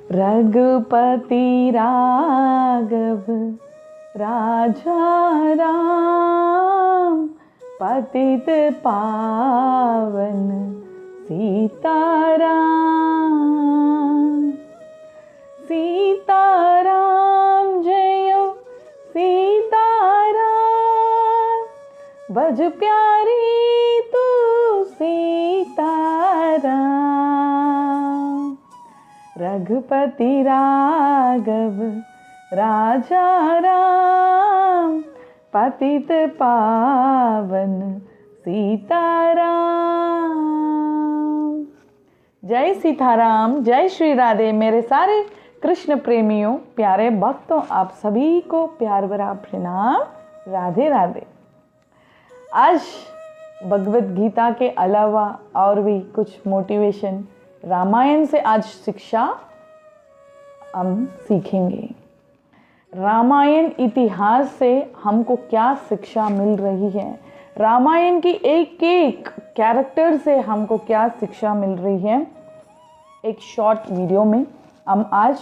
रघुपति राघव राजा राम, पतित पावन सीताराम। सीताराम जयो सीताराम, बज प्यारी तू सीताराम। रघुपति राघव राजा राम, पतित पावन सीताराम। जय सीताराम, जय श्री राधे। मेरे सारे कृष्ण प्रेमियों, प्यारे भक्तों, आप सभी को प्यार भरा प्रणाम। राधे राधे। आज भगवत गीता के अलावा और भी कुछ मोटिवेशन, रामायण से आज शिक्षा हम सीखेंगे। रामायण इतिहास से हमको क्या शिक्षा मिल रही है, रामायण की एक एक कैरेक्टर से हमको क्या शिक्षा मिल रही है, एक शॉर्ट वीडियो में हम आज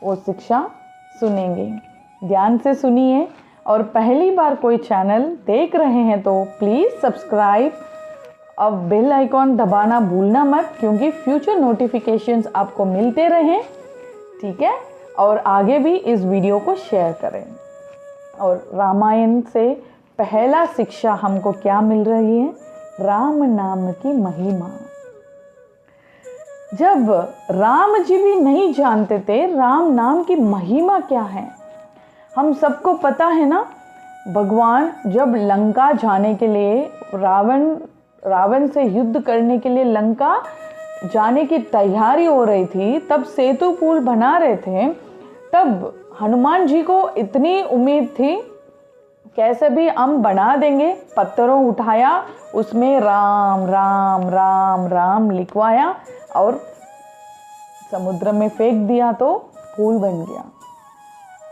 वो शिक्षा सुनेंगे। ध्यान से सुनिए, और पहली बार कोई चैनल देख रहे हैं तो प्लीज़ सब्सक्राइब और बेल आइकॉन दबाना भूलना मत, क्योंकि फ्यूचर नोटिफिकेशंस आपको मिलते रहें, ठीक है। और आगे भी इस वीडियो को शेयर करें। और रामायण से पहला शिक्षा हमको क्या मिल रही है, राम नाम की महिमा। जब राम जी भी नहीं जानते थे राम नाम की महिमा क्या है, हम सबको पता है ना। भगवान जब लंका जाने के लिए रावण से युद्ध करने के लिए लंका जाने की तैयारी हो रही थी, तब सेतु पुल बना रहे थे, तब हनुमान जी को इतनी उम्मीद थी कैसे भी हम बना देंगे। पत्थरों उठाया, उसमें राम राम राम राम लिखवाया और समुद्र में फेंक दिया तो पुल बन गया।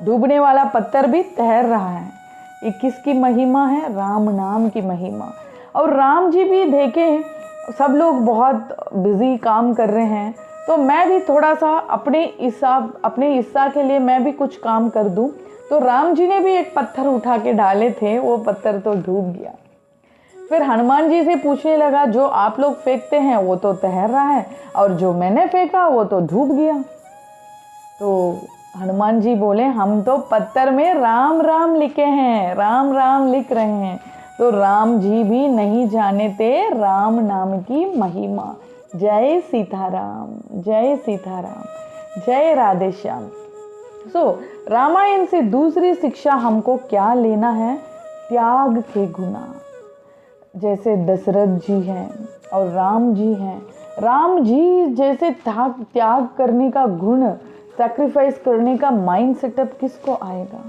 डूबने वाला पत्थर भी तैर रहा है। ये किसकी महिमा है, राम नाम की महिमा। और राम जी भी देखे सब लोग बहुत बिजी काम कर रहे हैं, तो मैं भी थोड़ा सा अपने हिस्सा के लिए मैं भी कुछ काम कर दूं। तो राम जी ने भी एक पत्थर उठा के डाले थे, वो पत्थर तो डूब गया। फिर हनुमान जी से पूछने लगा, जो आप लोग फेंकते हैं वो तो तैर रहा है, और जो मैंने फेंका वो तो डूब गया। तो हनुमान जी बोले, हम तो पत्थर में राम राम लिखे हैं, राम राम लिख रहे हैं। तो राम जी भी नहीं जाने थे राम नाम की महिमा। जय सीताराम, जय सीताराम, जय राधे श्याम। रामायण से दूसरी शिक्षा हमको क्या लेना है, त्याग के गुना। जैसे दशरथ जी हैं और राम जी हैं, राम जी जैसे त्याग करने का गुण, सैक्रिफाइस करने का माइंड सेटअप किसको आएगा।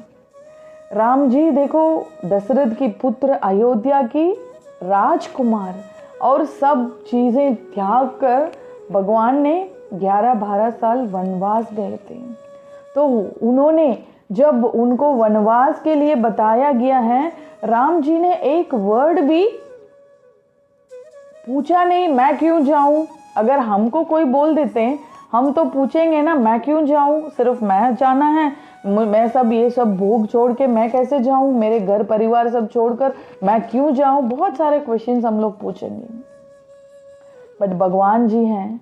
राम जी देखो, दशरथ की पुत्र, अयोध्या की राजकुमार, और सब चीज़ें त्याग कर भगवान ने 11-12 साल वनवास गए थे। तो उन्होंने जब उनको वनवास के लिए बताया गया है, राम जी ने एक वर्ड भी पूछा नहीं, मैं क्यों जाऊं। अगर हमको कोई बोल देते हैं, हम तो पूछेंगे ना, मैं क्यों जाऊं, सिर्फ मैं जाना है, मैं सब ये सब भोग छोड़ के मैं कैसे जाऊं, मेरे घर परिवार सब छोड़कर मैं क्यों जाऊं, बहुत सारे क्वेश्चंस हम लोग पूछेंगे। बट भगवान जी हैं,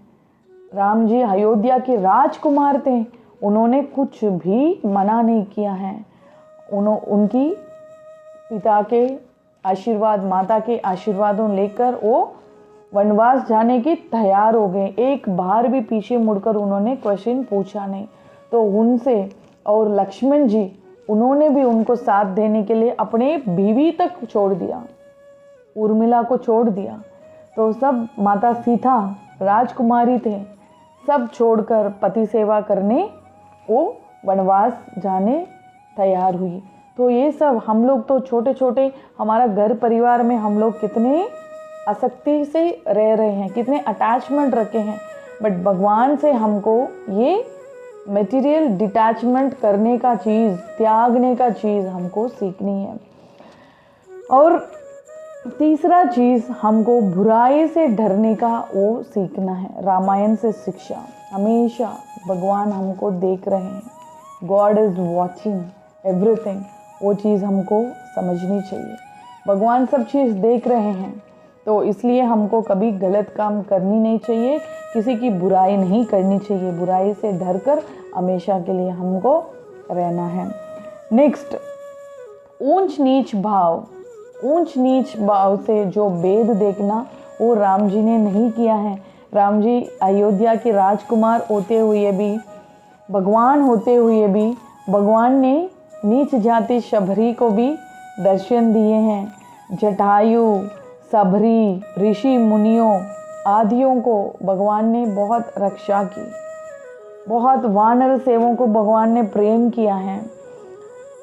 राम जी अयोध्या के राजकुमार थे, उन्होंने कुछ भी मना नहीं किया है। उनकी पिता के आशीर्वाद, माता के आशीर्वादों लेकर वो वनवास जाने की तैयार हो गए। एक बार भी पीछे मुड़कर उन्होंने क्वेश्चन पूछा नहीं। तो उनसे, और लक्ष्मण जी, उन्होंने भी उनको साथ देने के लिए अपने बीवी तक छोड़ दिया, उर्मिला को छोड़ दिया। तो सब, माता सीता राजकुमारी थे, सब छोड़कर पति सेवा करने वो वनवास जाने तैयार हुई। तो ये सब हम लोग तो छोटे छोटे, हमारा घर परिवार में हम लोग कितने आसक्ति से रह रहे हैं, कितने अटैचमेंट रखे हैं। बट भगवान से हमको ये मटेरियल डिटैचमेंट करने का चीज़, त्यागने का चीज़ हमको सीखनी है। और तीसरा चीज़, हमको बुराई से डरने का वो सीखना है। रामायण से शिक्षा हमेशा भगवान हमको देख रहे हैं, गॉड इज़ वॉचिंग एवरीथिंग, वो चीज़ हमको समझनी चाहिए। भगवान सब चीज़ देख रहे हैं, तो इसलिए हमको कभी गलत काम करनी नहीं चाहिए, किसी की बुराई नहीं करनी चाहिए, बुराई से डर कर हमेशा के लिए हमको रहना है। नेक्स्ट, ऊंच नीच भाव। ऊंच नीच भाव से जो भेद देखना वो राम जी ने नहीं किया है। राम जी अयोध्या के राजकुमार होते हुए भी, भगवान होते हुए भी, भगवान ने नीच जाति शबरी को भी दर्शन दिए हैं। जटायु, सबरी, ऋषि मुनियों आदियों को भगवान ने बहुत रक्षा की, बहुत वानर सेवों को भगवान ने प्रेम किया है,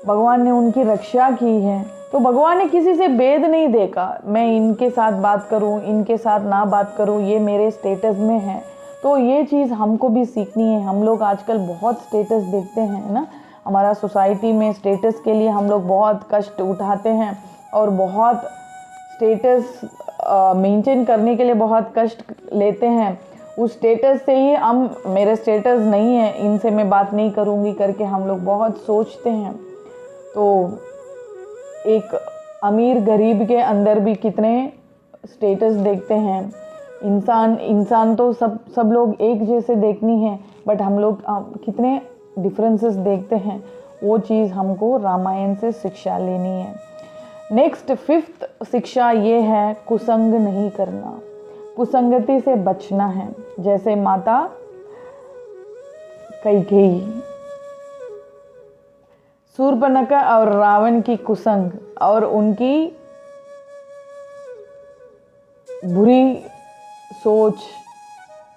भगवान ने उनकी रक्षा की है। तो भगवान ने किसी से भेद नहीं देखा, मैं इनके साथ बात करूं, इनके साथ ना बात करूं, ये मेरे स्टेटस में है। तो ये चीज़ हमको भी सीखनी है। हम लोग आजकल बहुत स्टेटस देखते हैं ना, हमारा सोसाइटी में स्टेटस के लिए हम लोग बहुत कष्ट उठाते हैं और बहुत स्टेटस मेंटेन करने के लिए बहुत कष्ट लेते हैं। उस स्टेटस से ही हम, मेरे स्टेटस नहीं है, इनसे मैं बात नहीं करूँगी करके हम लोग बहुत सोचते हैं। तो एक अमीर गरीब के अंदर भी कितने स्टेटस देखते हैं। इंसान तो सब लोग एक जैसे देखनी है, बट हम लोग कितने डिफरेंसेस देखते हैं। वो चीज़ हमको रामायण से शिक्षा लेनी है। नेक्स्ट 5th शिक्षा ये है, कुसंग नहीं करना, कुसंगति से बचना है। जैसे माता कैकेयी, शूर्पणखा और रावण की कुसंग और उनकी बुरी सोच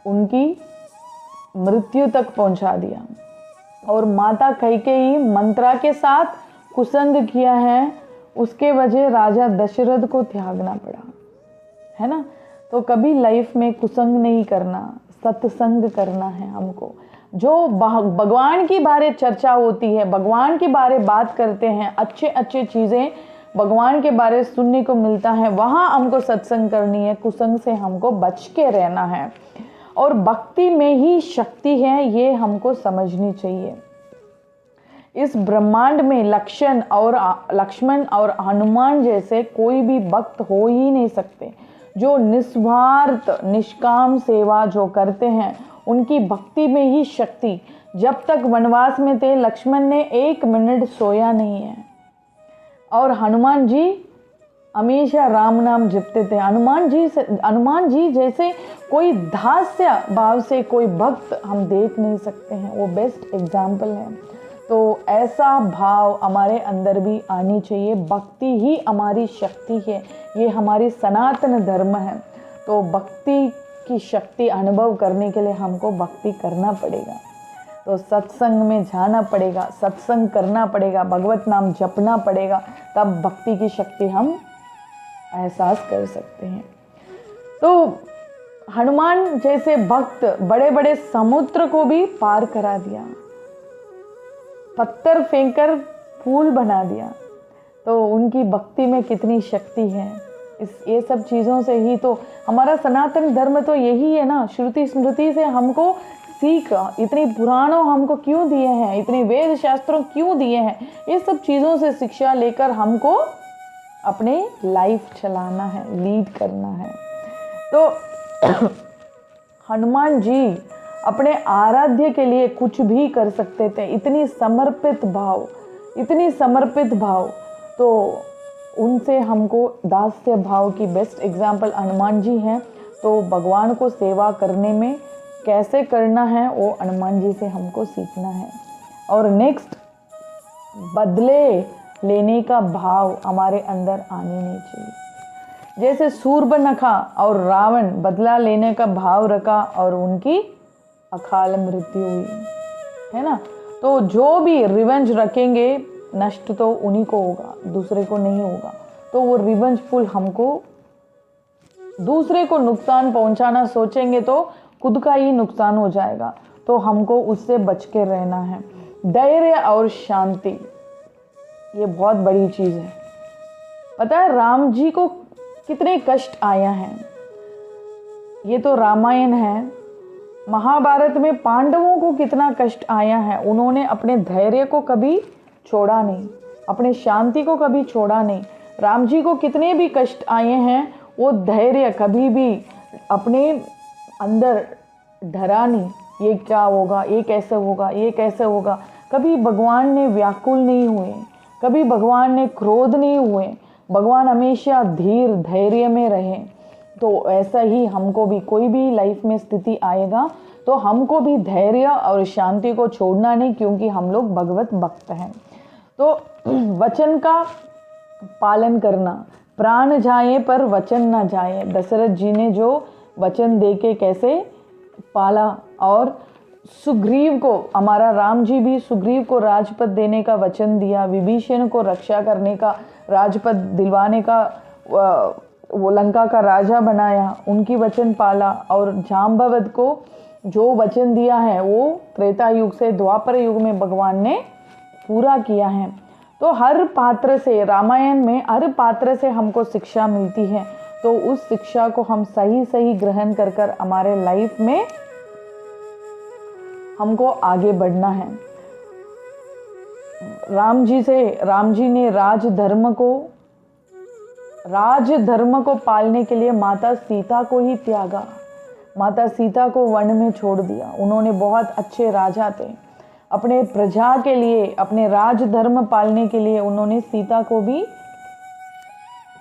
उनकी मृत्यु तक पहुंचा दिया। और माता कैकेयी मंत्रा के साथ कुसंग किया है, उसके वजह राजा दशरथ को त्यागना पड़ा, है ना। तो कभी लाइफ में कुसंग नहीं करना, सत्संग करना है हमको। जो भगवान की बारे चर्चा होती है, भगवान के बारे बात करते हैं, अच्छे अच्छे चीज़ें भगवान के बारे सुनने को मिलता है, वहाँ हमको सत्संग करनी है। कुसंग से हमको बच के रहना है। और भक्ति में ही शक्ति है, ये हमको समझनी चाहिए। इस ब्रह्मांड में लक्ष्मण और हनुमान जैसे कोई भी भक्त हो ही नहीं सकते। जो निस्वार्थ निष्काम सेवा जो करते हैं, उनकी भक्ति में ही शक्ति। जब तक वनवास में थे, लक्ष्मण ने 1 मिनट सोया नहीं है, और हनुमान जी हमेशा राम नाम जपते थे। हनुमान जी जैसे कोई दास्य भाव से कोई भक्त हम देख नहीं सकते हैं, वो बेस्ट एग्जाम्पल है। तो ऐसा भाव हमारे अंदर भी आनी चाहिए। भक्ति ही हमारी शक्ति है, ये हमारी सनातन धर्म है। तो भक्ति की शक्ति अनुभव करने के लिए हमको भक्ति करना पड़ेगा। तो सत्संग में जाना पड़ेगा, सत्संग करना पड़ेगा, भगवत नाम जपना पड़ेगा, तब भक्ति की शक्ति हम एहसास कर सकते हैं। तो हनुमान जैसे भक्त बड़े बड़े समुद्र को भी पार करा दिया, पत्थर फेंककर फूल बना दिया। तो उनकी भक्ति में कितनी शक्ति है। ये सब चीज़ों से ही तो हमारा सनातन धर्म तो यही है ना। श्रुति स्मृति से हमको सीख, इतनी पुराणों हमको क्यों दिए हैं, इतनी वेद शास्त्रों क्यों दिए हैं, ये सब चीज़ों से शिक्षा लेकर हमको अपने लाइफ चलाना है, लीड करना है। तो हनुमान जी अपने आराध्य के लिए कुछ भी कर सकते थे। इतनी समर्पित भाव। तो उनसे हमको दास्य भाव की बेस्ट एग्जाम्पल हनुमान जी हैं। तो भगवान को सेवा करने में कैसे करना है, वो हनुमान जी से हमको सीखना है। और नेक्स्ट, बदले लेने का भाव हमारे अंदर आने नहीं चाहिए। जैसे शूर्पणखा और रावण बदला लेने का भाव रखा और उनकी अकाल मृत्यु हुई, है ना। तो जो भी रिवेंज रखेंगे, नष्ट तो उन्हीं को होगा, दूसरे को नहीं होगा। तो वो रिवेंजफुल, हमको दूसरे को नुकसान पहुंचाना सोचेंगे तो खुद का ही नुकसान हो जाएगा। तो हमको उससे बच के रहना है। धैर्य और शांति, ये बहुत बड़ी चीज़ है। पता है राम जी को कितने कष्ट आया है। ये तो रामायण है, महाभारत में पांडवों को कितना कष्ट आया है, उन्होंने अपने धैर्य को कभी छोड़ा नहीं, अपने शांति को कभी छोड़ा नहीं। राम जी को कितने भी कष्ट आए हैं, वो धैर्य कभी भी अपने अंदर डरा नहीं, ये क्या होगा, ये कैसे होगा, ये कैसे होगा। कभी भगवान ने व्याकुल नहीं हुए, कभी भगवान ने क्रोध नहीं हुए, भगवान हमेशा धीर धैर्य में रहे। तो ऐसा ही हमको भी कोई भी लाइफ में स्थिति आएगा तो हमको भी धैर्य और शांति को छोड़ना नहीं, क्योंकि हम लोग भगवत भक्त हैं। तो वचन का पालन करना, प्राण जाए पर वचन ना जाए। दशरथ जी ने जो वचन दे के कैसे पाला, और सुग्रीव को, हमारा राम जी भी सुग्रीव को राजपद देने का वचन दिया, विभीषण को रक्षा करने का, राजपद दिलवाने का, वो लंका का राजा बनाया, उनकी वचन पाला। और जाम्बवत को जो वचन दिया है वो त्रेता युग से द्वापर युग में भगवान ने पूरा किया है। तो हर पात्र से, रामायण में हर पात्र से हमको शिक्षा मिलती है, तो उस शिक्षा को हम सही सही ग्रहण कर कर हमारे लाइफ में हमको आगे बढ़ना है। राम जी ने राजधर्म को पालने के लिए माता सीता को ही त्यागा, माता सीता को वन में छोड़ दिया। उन्होंने बहुत अच्छे राजा थे, अपने प्रजा के लिए, अपने राजधर्म पालने के लिए उन्होंने सीता को भी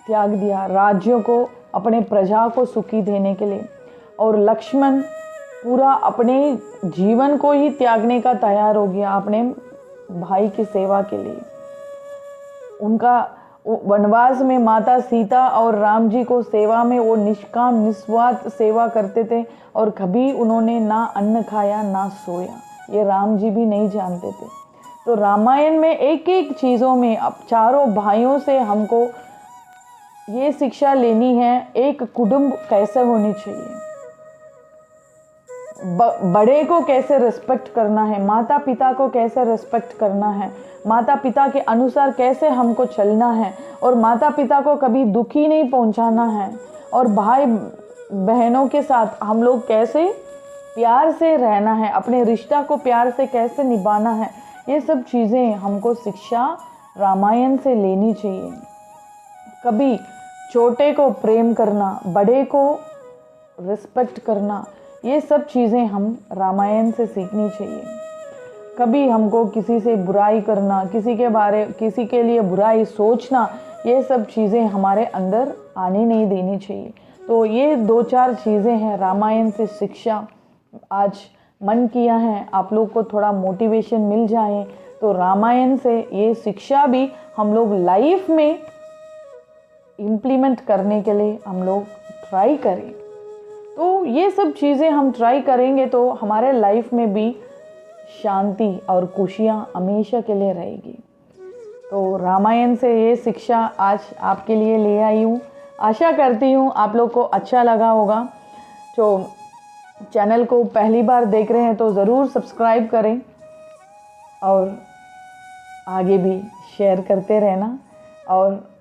त्याग दिया, राज्यों को, अपने प्रजा को सुखी देने के लिए। और लक्ष्मण पूरा अपने जीवन को ही त्यागने का तैयार हो गया अपने भाई की सेवा के लिए। उनका वनवास में माता सीता और राम जी को सेवा में वो निष्काम निस्वार्थ सेवा करते थे, और कभी उन्होंने ना अन्न खाया ना सोया, ये राम जी भी नहीं जानते थे। तो रामायण में एक एक चीज़ों में अब चारों भाइयों से हमको ये शिक्षा लेनी है, एक कुटुंब कैसे होनी चाहिए, बड़े को कैसे रिस्पेक्ट करना है, माता पिता को कैसे रिस्पेक्ट करना है, माता पिता के अनुसार कैसे हमको चलना है, और माता पिता को कभी दुखी नहीं पहुंचाना है, और भाई बहनों के साथ हम लोग कैसे प्यार से रहना है, अपने रिश्ता को प्यार से कैसे निभाना है। ये सब चीज़ें हमको शिक्षा रामायण से लेनी चाहिए। कभी छोटे को प्रेम करना, बड़े को रिस्पेक्ट करना, ये सब चीज़ें हम रामायण से सीखनी चाहिए। कभी हमको किसी से बुराई करना, किसी के लिए बुराई सोचना, ये सब चीज़ें हमारे अंदर आने नहीं देनी चाहिए। तो ये 2-4 चीज़ें हैं रामायण से शिक्षा। आज मन किया है आप लोग को थोड़ा मोटिवेशन मिल जाए, तो रामायण से ये शिक्षा भी हम लोग लाइफ में इम्प्लीमेंट करने के लिए हम लोग ट्राई करें। तो ये सब चीज़ें हम ट्राई करेंगे तो हमारे लाइफ में भी शांति और खुशियाँ हमेशा के लिए रहेगी। तो रामायण से ये शिक्षा आज आपके लिए ले आई हूँ। आशा करती हूँ आप लोग को अच्छा लगा होगा। जो चैनल को पहली बार देख रहे हैं तो ज़रूर सब्सक्राइब करें, और आगे भी शेयर करते रहना।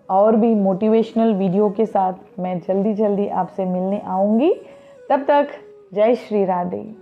और भी मोटिवेशनल वीडियो के साथ मैं जल्दी आपसे मिलने आऊँगी। तब तक जय श्री राधे।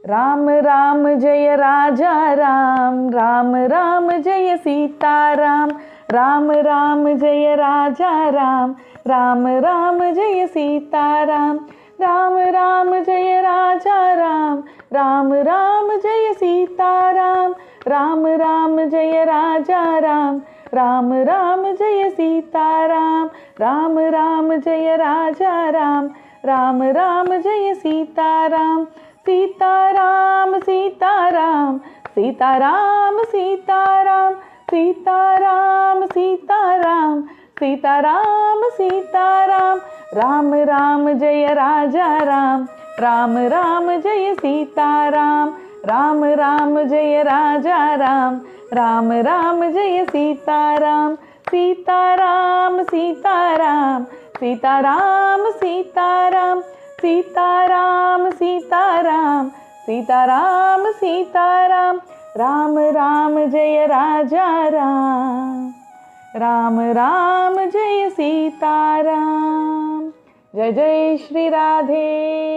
राम राम जय राजा राम, राम राम जय सीताराम, राम राम जय राजा राम, राम राम जय सीताराम, राम राम जय राजा राम, राम राम जय सीताराम, राम राम जय राजा राम, राम राम जय सीताराम, राम राम जय राजा राम, राम राम जय सीताराम। सीताराम सीताराम सीताराम सीताराम सीताराम सीताराम सीताराम सीताराम, राम राम जय राजा राम, राम राम जय सीताराम, राम राम जय राजा राम, राम राम जय सीताराम। सीताराम सीताराम सीताराम सीताराम सीताराम सीताराम सीताराम सीताराम, राम राम जय राजा राम, राम राम जय सीताराम। जय जय श्री राधे।